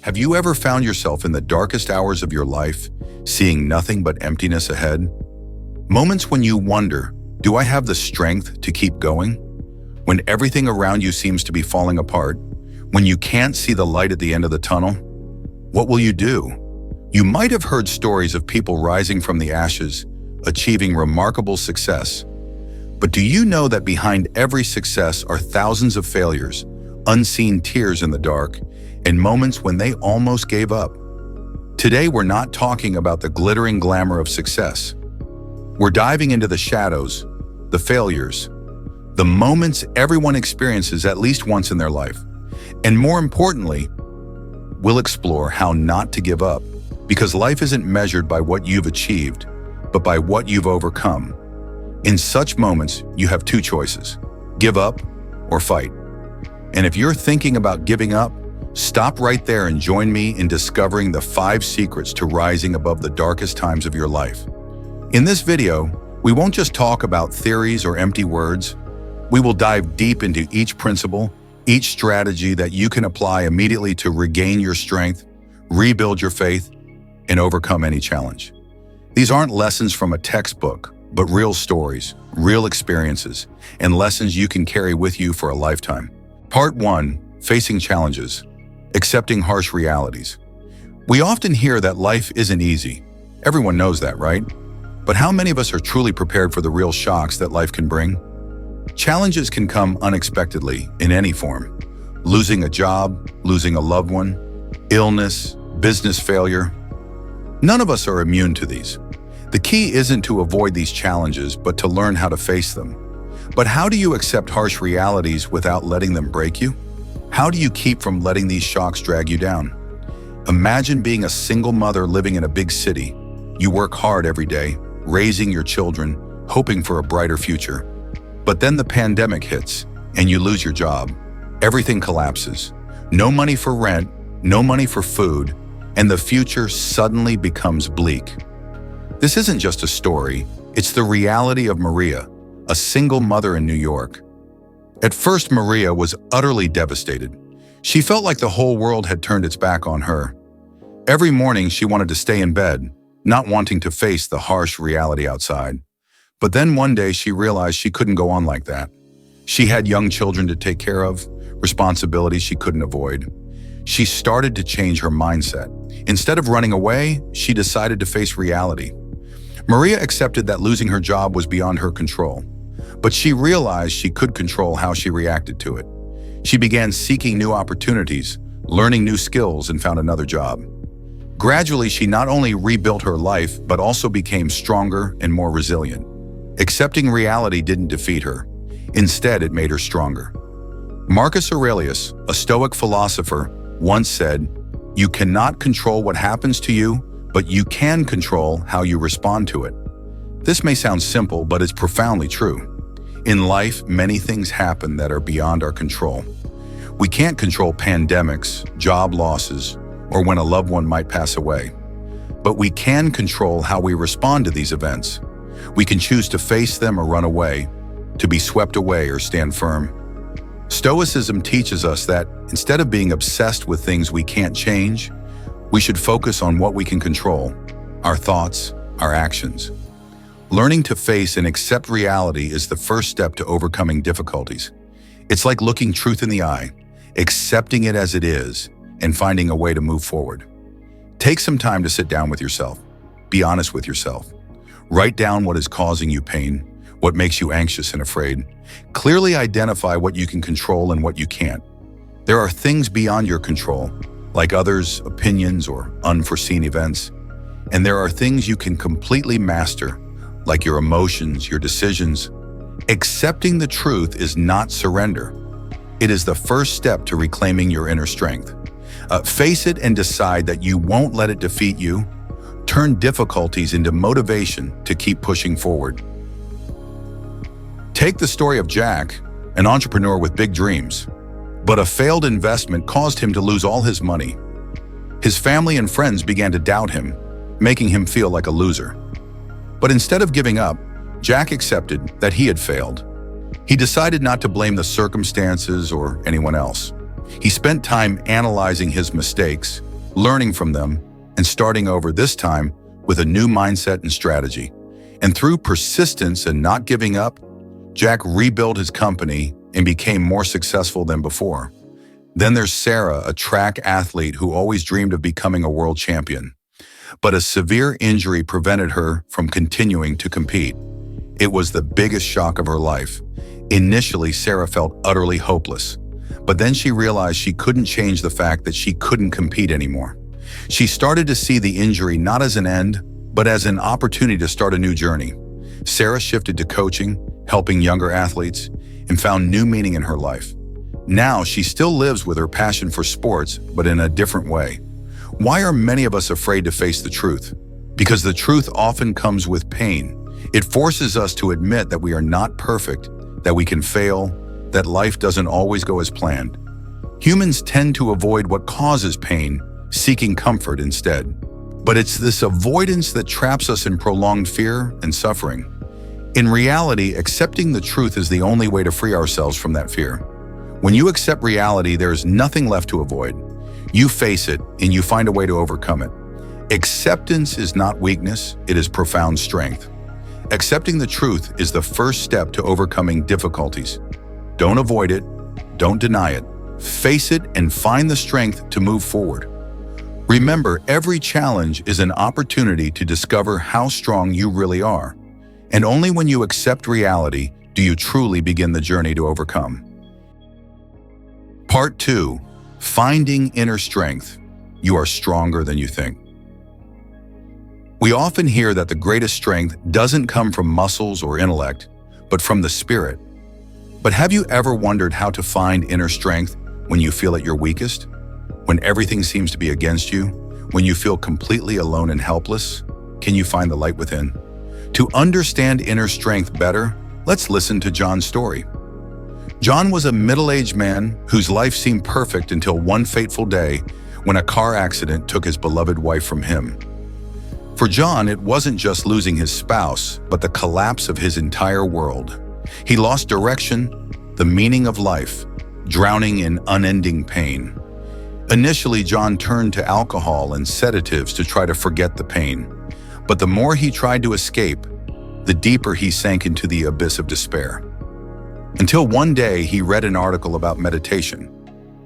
Have you ever found yourself in the darkest hours of your life, seeing nothing but emptiness ahead? Moments when you wonder, do I have the strength to keep going? When everything around you seems to be falling apart, when you can't see the light at the end of the tunnel, what will you do? You might have heard stories of people rising from the ashes, achieving remarkable success. But do you know that behind every success are thousands of failures, unseen tears in the dark, and moments when they almost gave up? Today, we're not talking about the glittering glamour of success. We're diving into the shadows, the failures, the moments everyone experiences at least once in their life. And more importantly, we'll explore how not to give up, because life isn't measured by what you've achieved, but by what you've overcome. In such moments, you have two choices: give up or fight. And if you're thinking about giving up, stop right there and join me in discovering the 5 secrets to rising above the darkest times of your life. In this video, we won't just talk about theories or empty words. We will dive deep into each principle, each strategy that you can apply immediately to regain your strength, rebuild your faith, and overcome any challenge. These aren't lessons from a textbook, but real stories, real experiences, and lessons you can carry with you for a lifetime. Part 1: Facing Challenges. Accepting harsh realities. We often hear that life isn't easy. Everyone knows that, right? But how many of us are truly prepared for the real shocks that life can bring? Challenges can come unexpectedly in any form. Losing a job, losing a loved one, illness, business failure. None of us are immune to these. The key isn't to avoid these challenges, but to learn how to face them. But how do you accept harsh realities without letting them break you? How do you keep from letting these shocks drag you down? Imagine being a single mother living in a big city. You work hard every day, raising your children, hoping for a brighter future. But then the pandemic hits, and you lose your job. Everything collapses. No money for rent, no money for food, and the future suddenly becomes bleak. This isn't just a story, it's the reality of Maria, a single mother in New York. At first, Maria was utterly devastated. She felt like the whole world had turned its back on her. Every morning, she wanted to stay in bed, not wanting to face the harsh reality outside. But then one day, she realized she couldn't go on like that. She had young children to take care of, responsibilities she couldn't avoid. She started to change her mindset. Instead of running away, she decided to face reality. Maria accepted that losing her job was beyond her control. But she realized she could control how she reacted to it. She began seeking new opportunities, learning new skills, and found another job. Gradually, she not only rebuilt her life, but also became stronger and more resilient. Accepting reality didn't defeat her. Instead, it made her stronger. Marcus Aurelius, a Stoic philosopher, once said, "You cannot control what happens to you, but you can control how you respond to it." This may sound simple, but it's profoundly true. In life, many things happen that are beyond our control. We can't control pandemics, job losses, or when a loved one might pass away. But we can control how we respond to these events. We can choose to face them or run away, to be swept away or stand firm. Stoicism teaches us that instead of being obsessed with things we can't change, we should focus on what we can control: our thoughts, our actions. Learning to face and accept reality is the first step to overcoming difficulties. It's like looking truth in the eye, accepting it as it is, and finding a way to move forward. Take some time to sit down with yourself. Be honest with yourself. Write down what is causing you pain, what makes you anxious and afraid. Clearly identify what you can control and what you can't. There are things beyond your control, like others' opinions or unforeseen events. And there are things you can completely master, like your emotions, your decisions. Accepting the truth is not surrender. It is the first step to reclaiming your inner strength. Face it and decide that you won't let it defeat you. Turn difficulties into motivation to keep pushing forward. Take the story of Jack, an entrepreneur with big dreams, but a failed investment caused him to lose all his money. His family and friends began to doubt him, making him feel like a loser. But instead of giving up, Jack accepted that he had failed. He decided not to blame the circumstances or anyone else. He spent time analyzing his mistakes, learning from them, and starting over this time with a new mindset and strategy. And through persistence and not giving up, Jack rebuilt his company and became more successful than before. Then there's Sarah, a track athlete who always dreamed of becoming a world champion. But a severe injury prevented her from continuing to compete. It was the biggest shock of her life. Initially, Sarah felt utterly hopeless. But then she realized she couldn't change the fact that she couldn't compete anymore. She started to see the injury not as an end, but as an opportunity to start a new journey. Sarah shifted to coaching, helping younger athletes, and found new meaning in her life. Now she still lives with her passion for sports, but in a different way. Why are many of us afraid to face the truth? Because the truth often comes with pain. It forces us to admit that we are not perfect, that we can fail, that life doesn't always go as planned. Humans tend to avoid what causes pain, seeking comfort instead. But it's this avoidance that traps us in prolonged fear and suffering. In reality, accepting the truth is the only way to free ourselves from that fear. When you accept reality, there is nothing left to avoid. You face it, and you find a way to overcome it. Acceptance is not weakness, it is profound strength. Accepting the truth is the first step to overcoming difficulties. Don't avoid it, don't deny it. Face it and find the strength to move forward. Remember, every challenge is an opportunity to discover how strong you really are. And only when you accept reality do you truly begin the journey to overcome. Part 2. Finding inner strength. You are stronger than you think. We often hear that the greatest strength doesn't come from muscles or intellect, but from the spirit. But have you ever wondered how to find inner strength when you feel at your weakest? When everything seems to be against you? When you feel completely alone and helpless? Can you find the light within? To understand inner strength better, let's listen to John's story. John was a middle-aged man whose life seemed perfect until one fateful day when a car accident took his beloved wife from him. For John, it wasn't just losing his spouse, but the collapse of his entire world. He lost direction, the meaning of life, drowning in unending pain. Initially, John turned to alcohol and sedatives to try to forget the pain. But the more he tried to escape, the deeper he sank into the abyss of despair. Until one day, he read an article about meditation.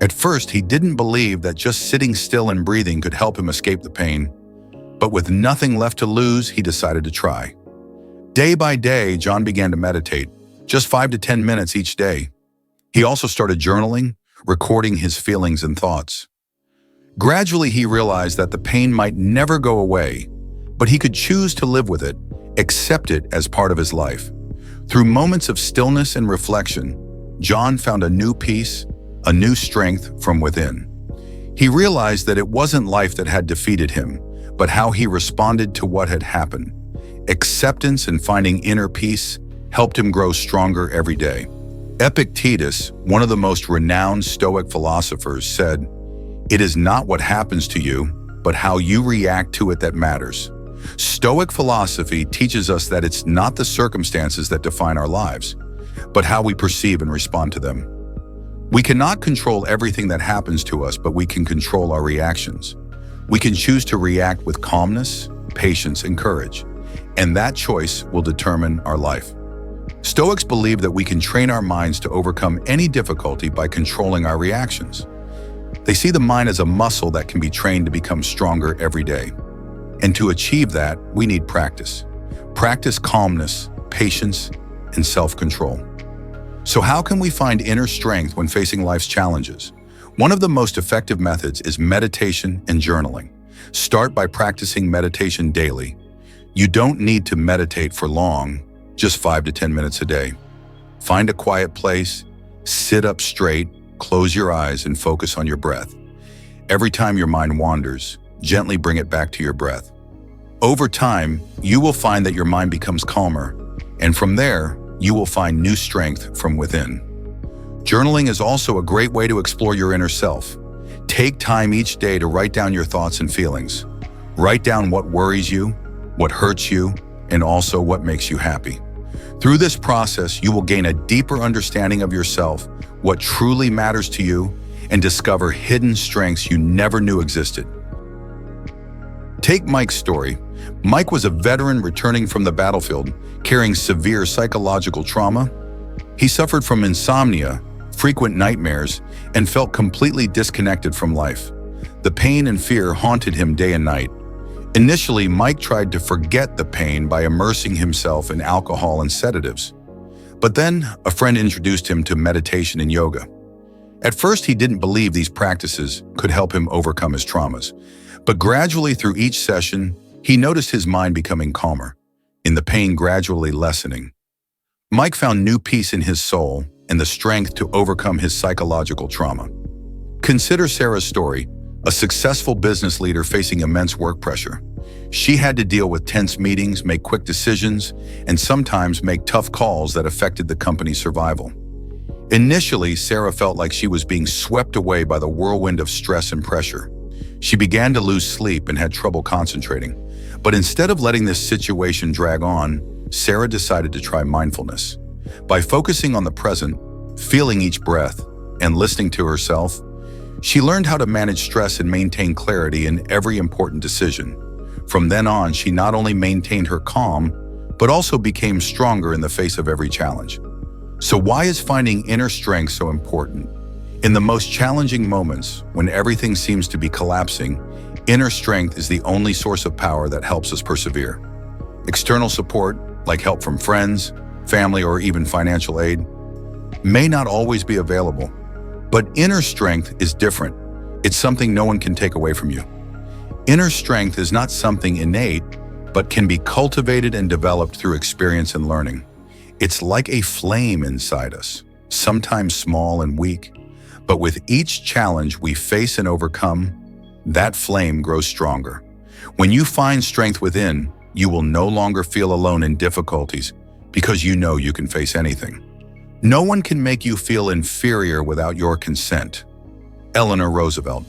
At first, he didn't believe that just sitting still and breathing could help him escape the pain. But with nothing left to lose, he decided to try. Day by day, John began to meditate, just 5 to 10 minutes each day. He also started journaling, recording his feelings and thoughts. Gradually, he realized that the pain might never go away, but he could choose to live with it, accept it as part of his life. Through moments of stillness and reflection, John found a new peace, a new strength from within. He realized that it wasn't life that had defeated him, but how he responded to what had happened. Acceptance and finding inner peace helped him grow stronger every day. Epictetus, one of the most renowned Stoic philosophers, said, "It is not what happens to you, but how you react to it that matters." Stoic philosophy teaches us that it's not the circumstances that define our lives, but how we perceive and respond to them. We cannot control everything that happens to us, but we can control our reactions. We can choose to react with calmness, patience, and courage, and that choice will determine our life. Stoics believe that we can train our minds to overcome any difficulty by controlling our reactions. They see the mind as a muscle that can be trained to become stronger every day. And to achieve that, we need practice. Practice calmness, patience, and self-control. So how can we find inner strength when facing life's challenges? One of the most effective methods is meditation and journaling. Start by practicing meditation daily. You don't need to meditate for long, just 5 to 10 minutes a day. Find a quiet place, sit up straight, close your eyes, and focus on your breath. Every time your mind wanders, gently bring it back to your breath. Over time, you will find that your mind becomes calmer, and from there, you will find new strength from within. Journaling is also a great way to explore your inner self. Take time each day to write down your thoughts and feelings. Write down what worries you, what hurts you, and also what makes you happy. Through this process, you will gain a deeper understanding of yourself, what truly matters to you, and discover hidden strengths you never knew existed. Take Mike's story. Mike was a veteran returning from the battlefield, carrying severe psychological trauma. He suffered from insomnia, frequent nightmares, and felt completely disconnected from life. The pain and fear haunted him day and night. Initially, Mike tried to forget the pain by immersing himself in alcohol and sedatives. But then, a friend introduced him to meditation and yoga. At first, he didn't believe these practices could help him overcome his traumas. But gradually, through each session, he noticed his mind becoming calmer, and the pain gradually lessening. Mike found new peace in his soul and the strength to overcome his psychological trauma. Consider Sarah's story, a successful business leader facing immense work pressure. She had to deal with tense meetings, make quick decisions, and sometimes make tough calls that affected the company's survival. Initially, Sarah felt like she was being swept away by the whirlwind of stress and pressure. She began to lose sleep and had trouble concentrating. But instead of letting this situation drag on, Sarah decided to try mindfulness. By focusing on the present, feeling each breath, and listening to herself, she learned how to manage stress and maintain clarity in every important decision. From then on, she not only maintained her calm, but also became stronger in the face of every challenge. So why is finding inner strength so important? In the most challenging moments, when everything seems to be collapsing, inner strength is the only source of power that helps us persevere. External support, like help from friends, family, or even financial aid, may not always be available. But inner strength is different. It's something no one can take away from you. Inner strength is not something innate, but can be cultivated and developed through experience and learning. It's like a flame inside us, sometimes small and weak, but with each challenge we face and overcome, that flame grows stronger. When you find strength within, you will no longer feel alone in difficulties because you know you can face anything. No one can make you feel inferior without your consent. Eleanor Roosevelt.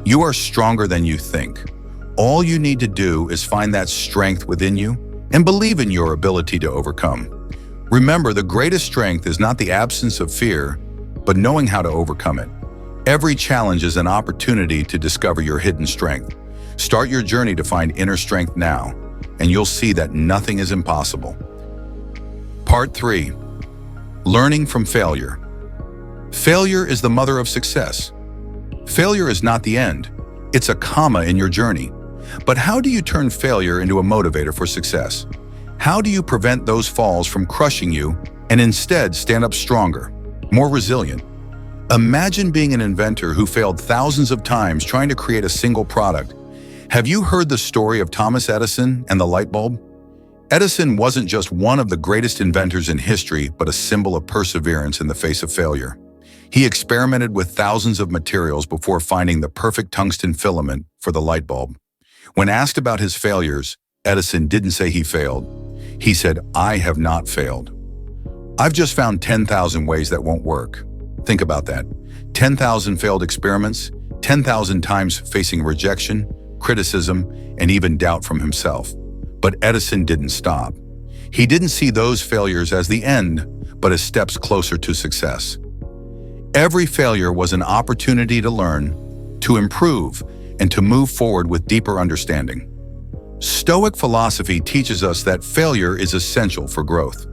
You are stronger than you think. All you need to do is find that strength within you and believe in your ability to overcome. Remember, the greatest strength is not the absence of fear, but knowing how to overcome it. Every challenge is an opportunity to discover your hidden strength. Start your journey to find inner strength now, and you'll see that nothing is impossible. Part 3. Learning from failure. Failure is the mother of success. Failure is not the end. It's a comma in your journey. But how do you turn failure into a motivator for success? How do you prevent those falls from crushing you and instead stand up stronger, more resilient? Imagine being an inventor who failed thousands of times trying to create a single product. Have you heard the story of Thomas Edison and the light bulb? Edison wasn't just one of the greatest inventors in history, but a symbol of perseverance in the face of failure. He experimented with thousands of materials before finding the perfect tungsten filament for the light bulb. When asked about his failures, Edison didn't say he failed. He said, "I have not failed. I've just found 10,000 ways that won't work." Think about that. 10,000 failed experiments, 10,000 times facing rejection, criticism, and even doubt from himself. But Edison didn't stop. He didn't see those failures as the end, but as steps closer to success. Every failure was an opportunity to learn, to improve, and to move forward with deeper understanding. Stoic philosophy teaches us that failure is essential for growth.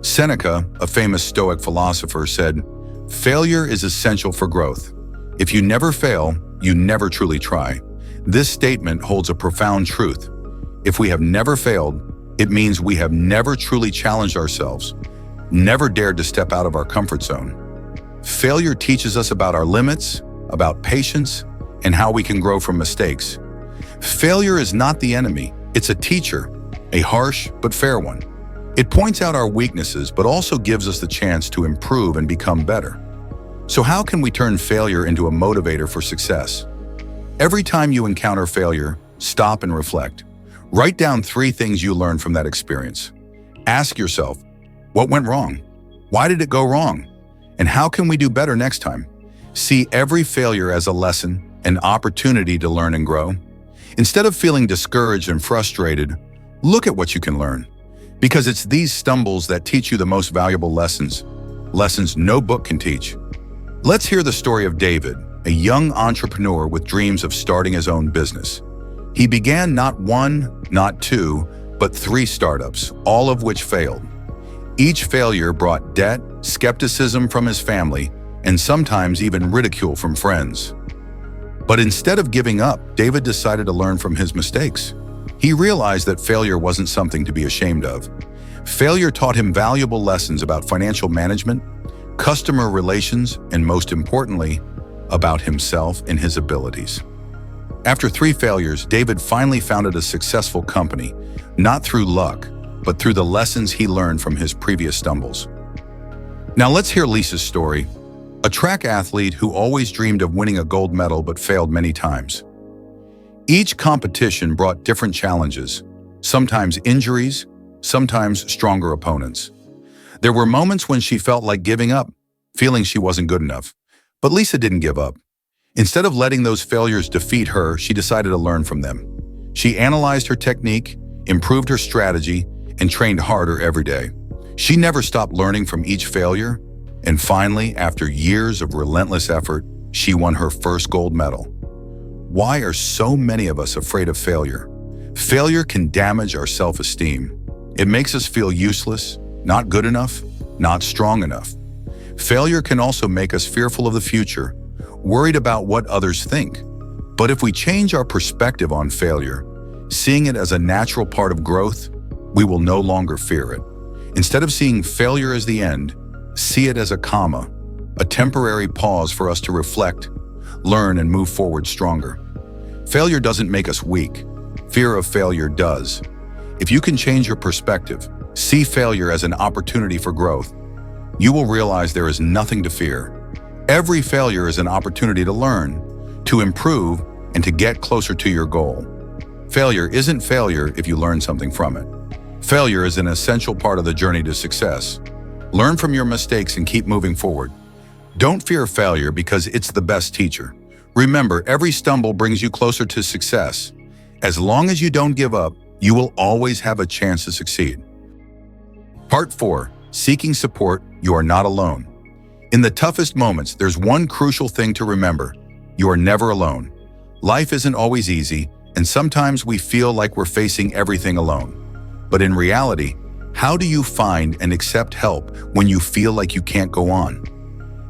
Seneca, a famous Stoic philosopher, said, "Failure is essential for growth. If you never fail, you never truly try." This statement holds a profound truth. If we have never failed, it means we have never truly challenged ourselves, never dared to step out of our comfort zone. Failure teaches us about our limits, about patience, and how we can grow from mistakes. Failure is not the enemy, it's a teacher, a harsh but fair one. It points out our weaknesses, but also gives us the chance to improve and become better. So how can we turn failure into a motivator for success? Every time you encounter failure, stop and reflect. Write down 3 things you learned from that experience. Ask yourself, what went wrong? Why did it go wrong? And how can we do better next time? See every failure as a lesson, an opportunity to learn and grow. Instead of feeling discouraged and frustrated, look at what you can learn. Because it's these stumbles that teach you the most valuable lessons no book can teach. Let's hear the story of David, a young entrepreneur with dreams of starting his own business. He began not one, not two, but 3 startups, all of which failed. Each failure brought debt, skepticism from his family, and sometimes even ridicule from friends. But instead of giving up, David decided to learn from his mistakes. He realized that failure wasn't something to be ashamed of. Failure taught him valuable lessons about financial management, customer relations, and most importantly, about himself and his abilities. After 3 failures, David finally founded a successful company, not through luck, but through the lessons he learned from his previous stumbles. Now let's hear Lisa's story, a track athlete who always dreamed of winning a gold medal but failed many times. Each competition brought different challenges, sometimes injuries, sometimes stronger opponents. There were moments when she felt like giving up, feeling she wasn't good enough. But Lisa didn't give up. Instead of letting those failures defeat her, she decided to learn from them. She analyzed her technique, improved her strategy, and trained harder every day. She never stopped learning from each failure, and finally, after years of relentless effort, she won her first gold medal. Why are so many of us afraid of failure? Failure can damage our self-esteem. It makes us feel useless, not good enough, not strong enough. Failure can also make us fearful of the future, worried about what others think. But if we change our perspective on failure, seeing it as a natural part of growth, we will no longer fear it. Instead of seeing failure as the end, see it as a comma, a temporary pause for us to reflect, learn, and move forward stronger. Failure doesn't make us weak. Fear of failure does. If you can change your perspective, see failure as an opportunity for growth, you will realize there is nothing to fear. Every failure is an opportunity to learn, to improve, and to get closer to your goal. Failure isn't failure if you learn something from it. Failure is an essential part of the journey to success. Learn from your mistakes and keep moving forward. Don't fear failure because it's the best teacher. Remember, every stumble brings you closer to success. As long as you don't give up, you will always have a chance to succeed. Part 4. Seeking support, you are not alone. In the toughest moments, there's one crucial thing to remember. You are never alone. Life isn't always easy, and sometimes we feel like we're facing everything alone. But in reality, how do you find and accept help when you feel like you can't go on?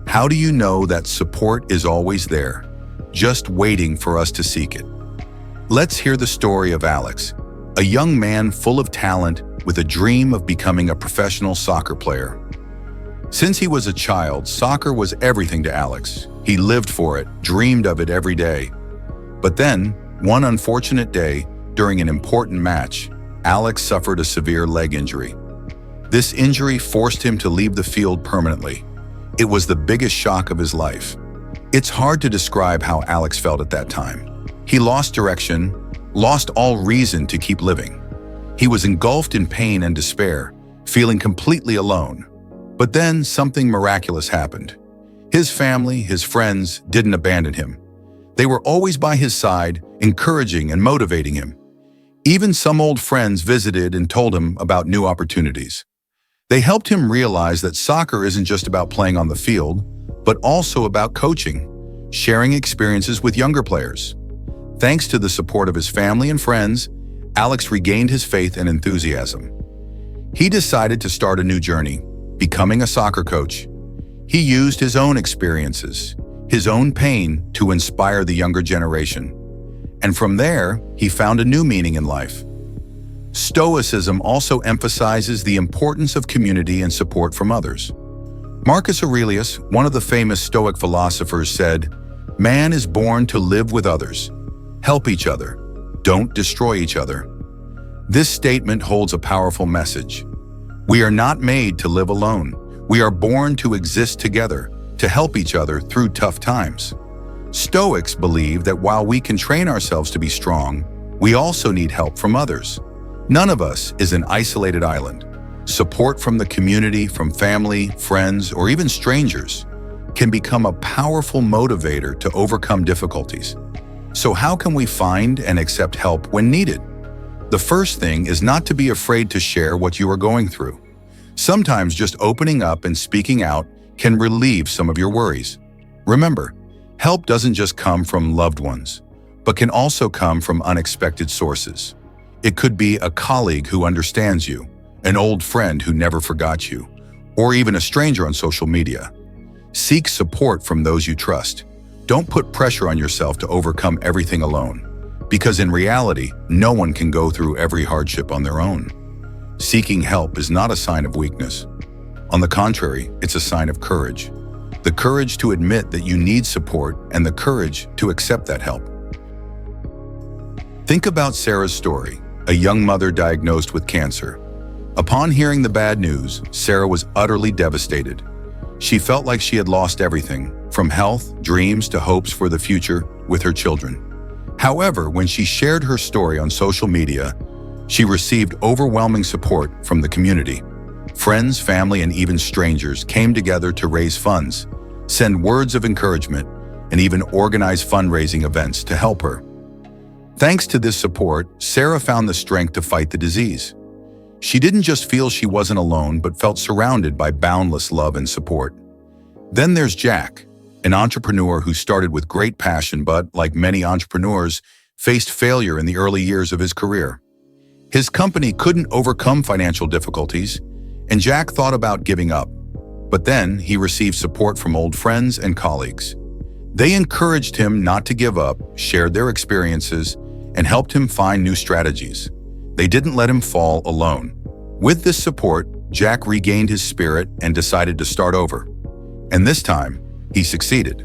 How do you know that support is always there, just waiting for us to seek it? Let's hear the story of Alex, a young man full of talent with a dream of becoming a professional soccer player. Since he was a child, soccer was everything to Alex. He lived for it, dreamed of it every day. But then, one unfortunate day, during an important match, Alex suffered a severe leg injury. This injury forced him to leave the field permanently. It was the biggest shock of his life. It's hard to describe how Alex felt at that time. He lost direction, lost all reason to keep living. He was engulfed in pain and despair, feeling completely alone. But then something miraculous happened. His family, his friends, didn't abandon him. They were always by his side, encouraging and motivating him. Even some old friends visited and told him about new opportunities. They helped him realize that soccer isn't just about playing on the field, but also about coaching, sharing experiences with younger players. Thanks to the support of his family and friends, Alex regained his faith and enthusiasm. He decided to start a new journey, becoming a soccer coach. He used his own experiences, his own pain to inspire the younger generation. And from there, he found a new meaning in life. Stoicism also emphasizes the importance of community and support from others. Marcus Aurelius, one of the famous Stoic philosophers, said, "Man is born to live with others. Help each other. Don't destroy each other." This statement holds a powerful message. We are not made to live alone. We are born to exist together, to help each other through tough times. Stoics believe that while we can train ourselves to be strong, we also need help from others. None of us is an isolated island. Support from the community, from family, friends, or even strangers can become a powerful motivator to overcome difficulties. So how can we find and accept help when needed? The first thing is not to be afraid to share what you are going through. Sometimes just opening up and speaking out can relieve some of your worries. Remember, help doesn't just come from loved ones. but can also come from unexpected sources. It could be a colleague who understands you, an old friend who never forgot you, or even a stranger on social media. Seek support from those you trust. Don't put pressure on yourself to overcome everything alone, because in reality, no one can go through every hardship on their own. Seeking help is not a sign of weakness. On the contrary, it's a sign of courage. The courage to admit that you need support and the courage to accept that help. Think about Sarah's story, a young mother diagnosed with cancer. Upon hearing the bad news, Sarah was utterly devastated. She felt like she had lost everything, from health, dreams, to hopes for the future with her children. However, when she shared her story on social media, she received overwhelming support from the community. Friends, family, and even strangers came together to raise funds, send words of encouragement, and even organize fundraising events to help her. Thanks to this support, Sarah found the strength to fight the disease. She didn't just feel she wasn't alone, but felt surrounded by boundless love and support. Then there's Jack, an entrepreneur who started with great passion but, like many entrepreneurs, faced failure in the early years of his career. His company couldn't overcome financial difficulties, and Jack thought about giving up. But then he received support from old friends and colleagues. They encouraged him not to give up, shared their experiences, and helped him find new strategies. They didn't let him fall alone. With this support, Jack regained his spirit and decided to start over. And this time, he succeeded.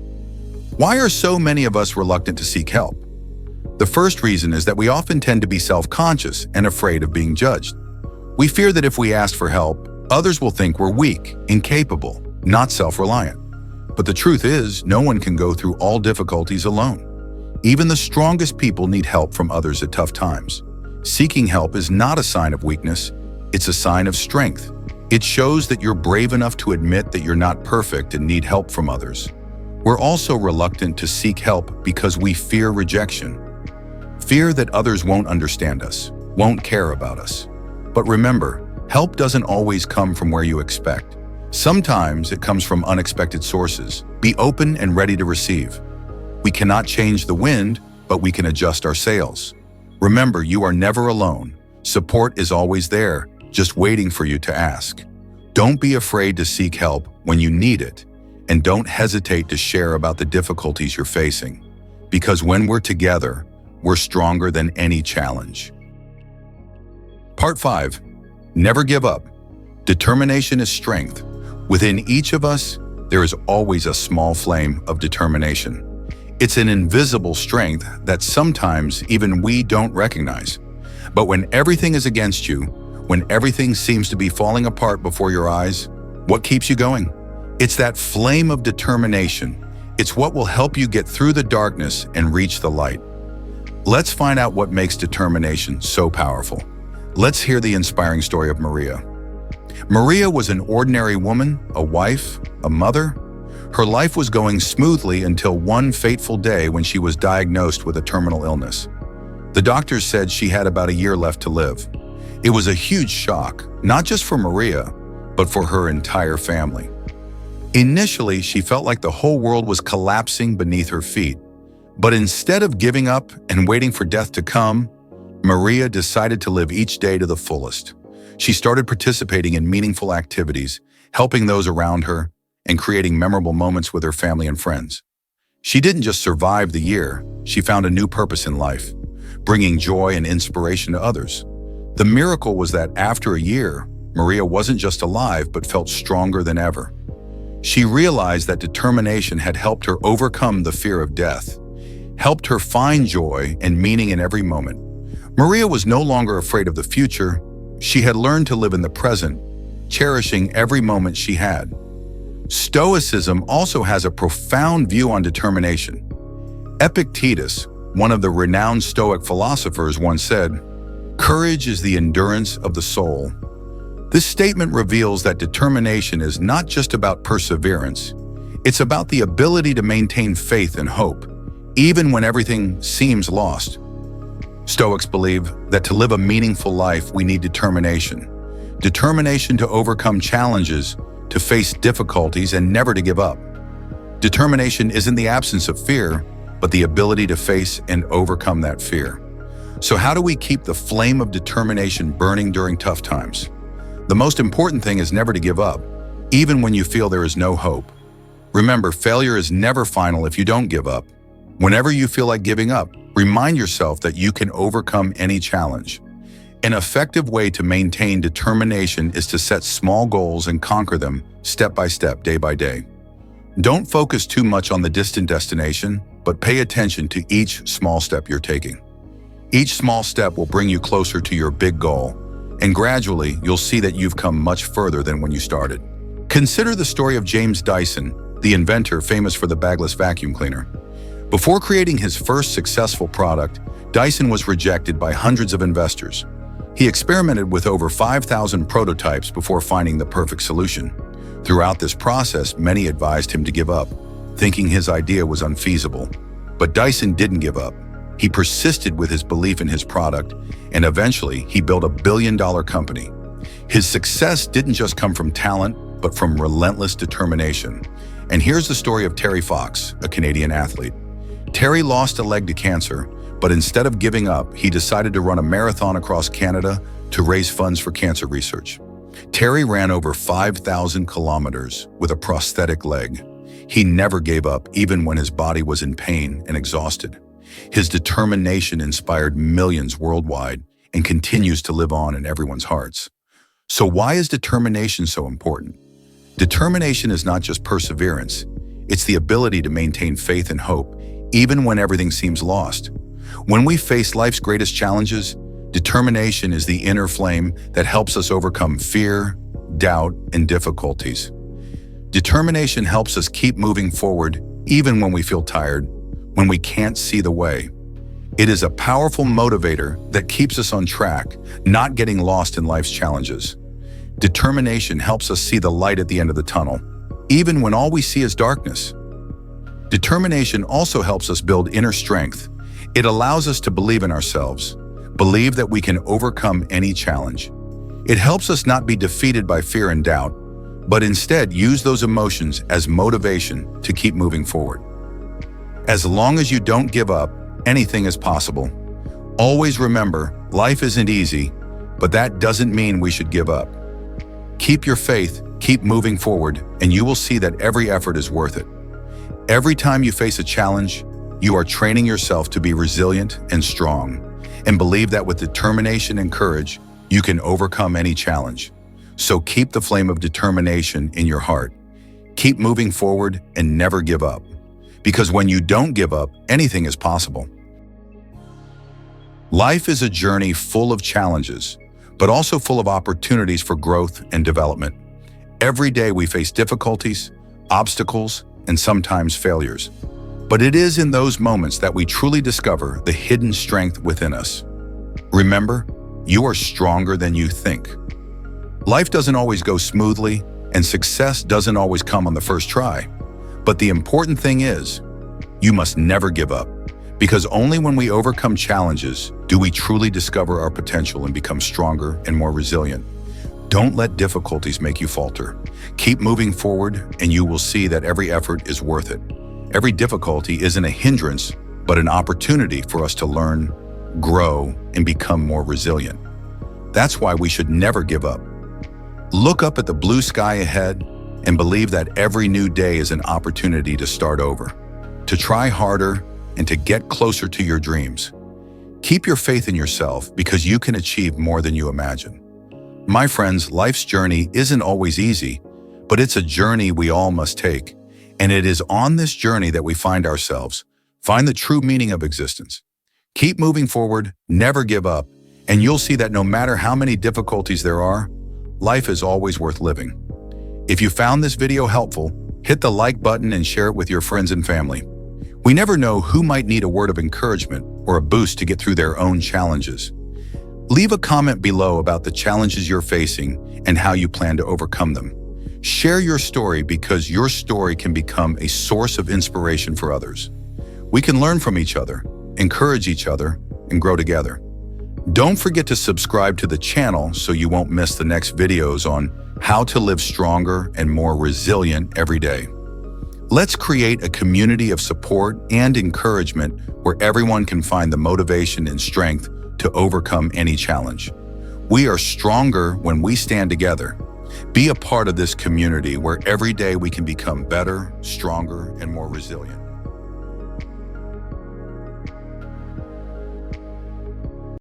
Why are so many of us reluctant to seek help? The first reason is that we often tend to be self-conscious and afraid of being judged. We fear that if we ask for help, others will think we're weak, incapable, not self-reliant. But the truth is, no one can go through all difficulties alone. Even the strongest people need help from others at tough times. Seeking help is not a sign of weakness, it's a sign of strength. It shows that you're brave enough to admit that you're not perfect and need help from others. We're also reluctant to seek help because we fear rejection. Fear that others won't understand us, won't care about us. But remember, help doesn't always come from where you expect. Sometimes it comes from unexpected sources. Be open and ready to receive. We cannot change the wind, but we can adjust our sails. Remember, you are never alone. Support is always there, just waiting for you to ask. Don't be afraid to seek help when you need it, and don't hesitate to share about the difficulties you're facing. Because when we're together, we're stronger than any challenge. Part 5. Never give up. Determination is strength. Within each of us, there is always a small flame of determination. It's an invisible strength that sometimes even we don't recognize. But when everything is against you, when everything seems to be falling apart before your eyes, what keeps you going? It's that flame of determination. It's what will help you get through the darkness and reach the light. Let's find out what makes determination so powerful. Let's hear the inspiring story of Maria. Maria was an ordinary woman, a wife, a mother. Her life was going smoothly until one fateful day when she was diagnosed with a terminal illness. The doctors said she had about a year left to live. It was a huge shock, not just for Maria, but for her entire family. Initially, she felt like the whole world was collapsing beneath her feet. But instead of giving up and waiting for death to come, Maria decided to live each day to the fullest. She started participating in meaningful activities, helping those around her, and creating memorable moments with her family and friends. She didn't just survive the year, she found a new purpose in life, bringing joy and inspiration to others. The miracle was that after a year, Maria wasn't just alive but felt stronger than ever. She realized that determination had helped her overcome the fear of death, helped her find joy and meaning in every moment. Maria was no longer afraid of the future. She had learned to live in the present, cherishing every moment she had. Stoicism also has a profound view on determination. Epictetus, one of the renowned Stoic philosophers, once said, "Courage is the endurance of the soul." This statement reveals that determination is not just about perseverance. It's about the ability to maintain faith and hope, even when everything seems lost. Stoics believe that to live a meaningful life, we need determination. Determination to overcome challenges, to face difficulties, and never to give up. Determination isn't the absence of fear, but the ability to face and overcome that fear. So how do we keep the flame of determination burning during tough times? The most important thing is never to give up, even when you feel there is no hope. Remember, failure is never final if you don't give up. Whenever you feel like giving up, remind yourself that you can overcome any challenge. An effective way to maintain determination is to set small goals and conquer them step by step, day by day. Don't focus too much on the distant destination, but pay attention to each small step you're taking. Each small step will bring you closer to your big goal, and gradually you'll see that you've come much further than when you started. Consider the story of James Dyson, the inventor famous for the bagless vacuum cleaner. Before creating his first successful product, Dyson was rejected by hundreds of investors. He experimented with over 5,000 prototypes before finding the perfect solution. Throughout this process, many advised him to give up, thinking his idea was unfeasible. But Dyson didn't give up. He persisted with his belief in his product, and eventually he built a billion-dollar company. His success didn't just come from talent, but from relentless determination. And here's the story of Terry Fox, a Canadian athlete. Terry lost a leg to cancer, but instead of giving up, he decided to run a marathon across Canada to raise funds for cancer research. Terry ran over 5,000 kilometers with a prosthetic leg. He never gave up, even when his body was in pain and exhausted. His determination inspired millions worldwide and continues to live on in everyone's hearts. So why is determination so important? Determination is not just perseverance. It's the ability to maintain faith and hope, even when everything seems lost. When we face life's greatest challenges, determination is the inner flame that helps us overcome fear, doubt, and difficulties. Determination helps us keep moving forward even when we feel tired, when we can't see the way. It is a powerful motivator that keeps us on track, not getting lost in life's challenges. Determination helps us see the light at the end of the tunnel, even when all we see is darkness. Determination also helps us build inner strength. It allows us to believe in ourselves, believe that we can overcome any challenge. It helps us not be defeated by fear and doubt, but instead use those emotions as motivation to keep moving forward. As long as you don't give up, anything is possible. Always remember, life isn't easy, but that doesn't mean we should give up. Keep your faith, keep moving forward, and you will see that every effort is worth it. Every time you face a challenge, you are training yourself to be resilient and strong, and believe that with determination and courage, you can overcome any challenge. So keep the flame of determination in your heart. Keep moving forward and never give up. Because when you don't give up, anything is possible. Life is a journey full of challenges, but also full of opportunities for growth and development. Every day we face difficulties, obstacles, and sometimes failures. But it is in those moments that we truly discover the hidden strength within us. Remember, you are stronger than you think. Life doesn't always go smoothly, and success doesn't always come on the first try. But the important thing is, you must never give up, because only when we overcome challenges do we truly discover our potential and become stronger and more resilient. Don't let difficulties make you falter. Keep moving forward, and you will see that every effort is worth it. Every difficulty isn't a hindrance, but an opportunity for us to learn, grow, and become more resilient. That's why we should never give up. Look up at the blue sky ahead and believe that every new day is an opportunity to start over, to try harder, and to get closer to your dreams. Keep your faith in yourself because you can achieve more than you imagine. My friends, life's journey isn't always easy, but it's a journey we all must take. And it is on this journey that we find ourselves, find the true meaning of existence. Keep moving forward, never give up, and you'll see that no matter how many difficulties there are, life is always worth living. If you found this video helpful, hit the like button and share it with your friends and family. We never know who might need a word of encouragement or a boost to get through their own challenges. Leave a comment below about the challenges you're facing and how you plan to overcome them. Share your story because your story can become a source of inspiration for others. We can learn from each other, encourage each other, and grow together. Don't forget to subscribe to the channel so you won't miss the next videos on how to live stronger and more resilient every day. Let's create a community of support and encouragement where everyone can find the motivation and strength to overcome any challenge. We are stronger when we stand together. Be a part of this community where every day we can become better, stronger, and more resilient.